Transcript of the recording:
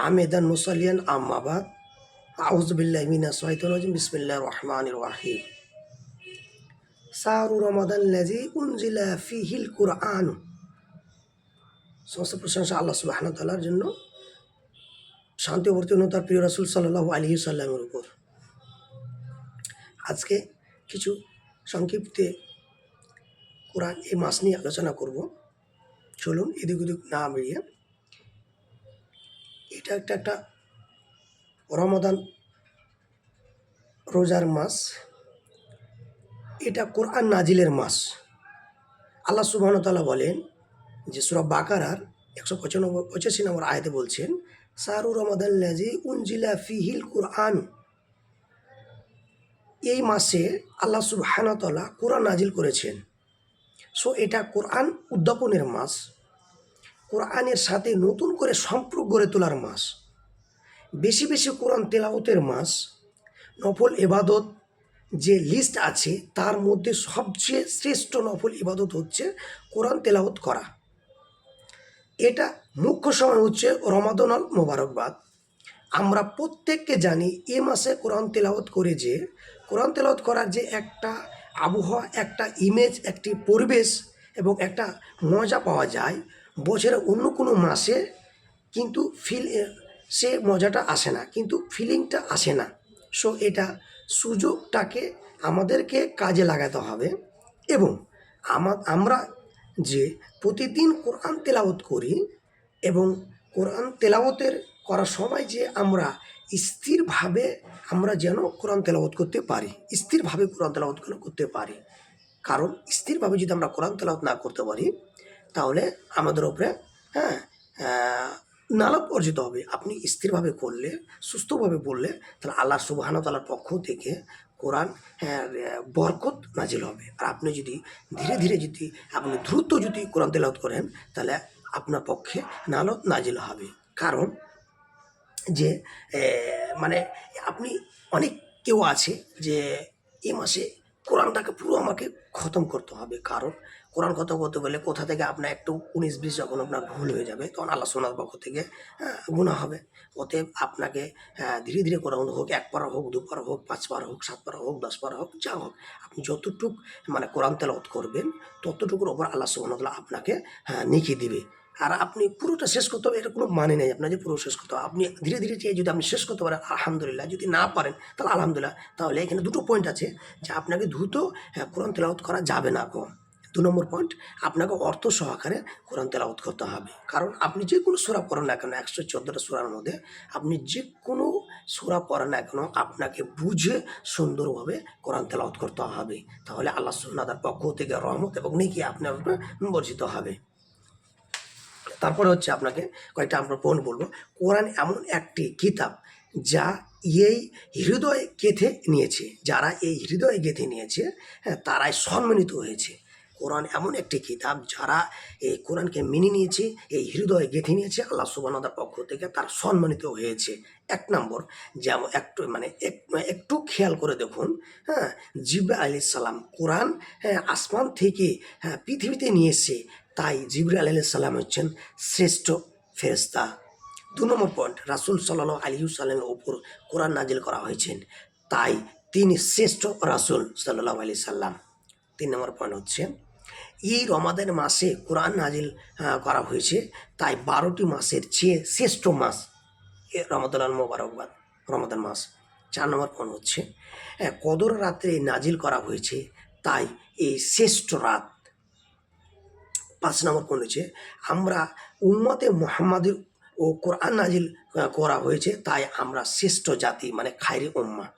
হামিদান মুসাল্লিয়ান আম্মা বাদ। আউযু বিল্লাহি মিনাশ শাইতানির রাজিম। বিসমিল্লাহির রহমানির রহিম। শাহরু রমাদাল্লাযী উনজিলা ফীহিল কুরআন। সমস্ত প্রশংসা আল্লাহ সুবহানাহু ওয়া তাআলার জন্য, শান্তি ও বর্তমান তার প্রিয় রাসূল সাল্লাল্লাহু আলাইহি সাল্লামের উপর। আজকে কিছু সংক্ষিপ্তে কোরআন এই মাস নিয়ে আলোচনা করব। চলুন এদিক ওদিক না বেরিয়ে, এটা একটা রমাদান রোজার মাস, এটা কোরআন নাজিলের মাস। আল্লাহ সুবহানাহু ওয়া তাআলা বলেন যে সূরা বাকারার 185 নম্বর আয়াতে বলছেন, শাহরু রমাদাল্লাযী উনজিলা ফীহিল কুরআন। এই মাসে আল্লাহ সুবহানাহু ওয়া তাআলা কোরআন নাজিল করেছেন। সো এটা কোরআন উদ্যাপনের মাস, কোরআনের সাথে নতুন করে সম্পর্ক গড়ে তোলার মাস, বেশি বেশি কোরআন তেলাওয়াতের মাস। নফল ইবাদত যে লিস্ট আছে তার মধ্যে সবচেয়ে শ্রেষ্ঠ নফল ইবাদত হচ্ছে কোরআন তেলাওয়াত করা। এটা মুখ্য সময় হচ্ছে রমাদানুল মোবারকবাদ। আমরা প্রত্যেককে জানি এ মাসে কোরআন তেলাওয়াত করে, যে কোরআন তেলাওয়াত করার যে একটা আবহাওয়া, একটা ইমেজ, একটি পরিবেশ এবং একটা মজা পাওয়া যায়, বছরের অন্য কোনো মাসে কিন্তু সে মজাটা আসে না, কিন্তু ফিলিংটা আসে না। সো এটা সুযোগটাকে আমাদেরকে কাজে লাগাতে হবে। এবং আমরা যে প্রতিদিন কোরআন তেলাওয়াত করি এবং কোরআন তেলাওয়াতের করার সময় যে আমরা স্থিরভাবে আমরা যেন কোরআন তেলাওয়াত করতে পারি, স্থিরভাবে কোরআন তেলাওয়াত করতে পারি। কারণ স্থিরভাবে যদি আমরা কোরআন তেলাওয়াত না করতে পারি তাহলে আমাদের উপরে নালাত অর্জিত হবে। আপনি স্থিরভাবে করলে, সুস্থভাবে বললে, তাহলে আল্লাহ সুবহানাহু ওয়া তাআলার পক্ষ থেকে কোরআন বরকত নাজিল হবে। আর আপনি যদি ধীরে ধীরে যদি আপনি দ্রুত যদি কোরআন তেলাওয়াত করেন তাহলে আপনার পক্ষে নালত নাজিল হবে। কারণ যে মানে আপনি অনেক কেউ আছে যে এই মাসে কোরআনটাকে পুরো আমাকে খতম করতে হবে। কারণ কোরআন খতম করতে গেলে কোথা থেকে আপনার একটু 19-20 যখন আপনার ভুল হয়ে যাবে তখন আল্লাহ সুবহানাহু পক্ষ থেকে গুনাহ হবে। অতএব আপনাকে ধীরে ধীরে কোরআন হোক, 1 পারা হোক, 2 পারা হোক, 5 পারা হোক, 7 পারা হোক, 10 পারা হোক, যা হোক, আপনি যতটুক মানে কোরআন তেলাওয়াত করবেন ততটুকুর ওপর আল্লাহ সুবহানাহু ওয়া তাআলা আপনাকে নেকি দিবে। আর আপনি পুরোটা শেষ করতে হবে এটা কোনো মানে নেই আপনার যে পুরো শেষ করতে হবে। আপনি ধীরে ধীরে চেয়ে যদি আপনি শেষ করতে পারেন আলহামদুলিল্লাহ, যদি না পারেন তাহলে আলহামদুলিল্লাহ। তাহলে এখানে দুটো পয়েন্ট আছে যে আপনাকে দ্রুত কোরআন তেলাওয়াত করা যাবে না। 2 নম্বর পয়েন্ট, আপনাকে অর্থ সহকারে কোরআন তেলাওয়াত করতে হবে। কারণ আপনি যে কোনো সূরা পড়েন না কেন, 114টা সূরার মধ্যে আপনি যে কোনো সূরা পড়েন না কেন, আপনাকে বুঝে সুন্দরভাবে কোরআন তেলাওয়াত করতে হবে। তাহলে আল্লাহ সুবহানাহু ওয়া তাআলার পক্ষ থেকে রহমত এবং নেকি আপনার উপরে বর্ষিত হবে। তারপরে হচ্ছে আপনাকে কয়েকটা আমরা পয়েন্ট বলবো। কোরআন এমন একটি কিতাব যা এই হৃদয় গেঁথে নিয়েছে, যারা এই হৃদয়ে গেঁথে নিয়েছে তারাই সম্মানিত হয়েছে। কোরআন এমন একটি কিতাব যারা এই কোরআনকে মেনে নিয়েছে, এই হৃদয়ে গেঁথে নিয়েছে, আল্লাহ সুবহানাহু ওয়া তাআলার পক্ষ থেকে তার সম্মানিত হয়েছে। 1 নম্বর, যেমন একটু খেয়াল করে দেখুন, জিবরাইল আলাইহিস সালাম কোরআন আসমান থেকে পৃথিবীতে নিয়ে এসে, তাই জিবরাইল আলাইহিস সালাম হচ্ছেন শ্রেষ্ঠ ফেরেশতা। 2 নম্বর পয়েন্ট, রাসূল সাল্লাল্লাহু আলাইহি ওয়াসাল্লামের উপর কোরআন নাজিল করা হয়েছেন, তাই তিনি শ্রেষ্ঠ রাসূল সাল্লাল্লাহু আলাইহি সাল্লাম। 3 নম্বর পয়েন্ট হচ্ছে এই রমাদান মাসে কোরআন নাজিল করা হয়েছে, তাই 12টি মাসের চেয়ে শ্রেষ্ঠ মাস রমাদানুল মোবারকবাদ, রমাদান মাস। 4 নম্বর পয়েন্ট হচ্ছে কদর রাত্রে নাজিল করা হয়েছে, তাই এই শ্রেষ্ঠ রাত। 5 নম্বর পয়েন্ট হচ্ছে আমরা উম্মতে মুহাম্মাদের ও কোরআন নাজিল করা হয়েছে, তাই আমরা শ্রেষ্ঠ জাতি, মানে খায়রে উম্মাহ।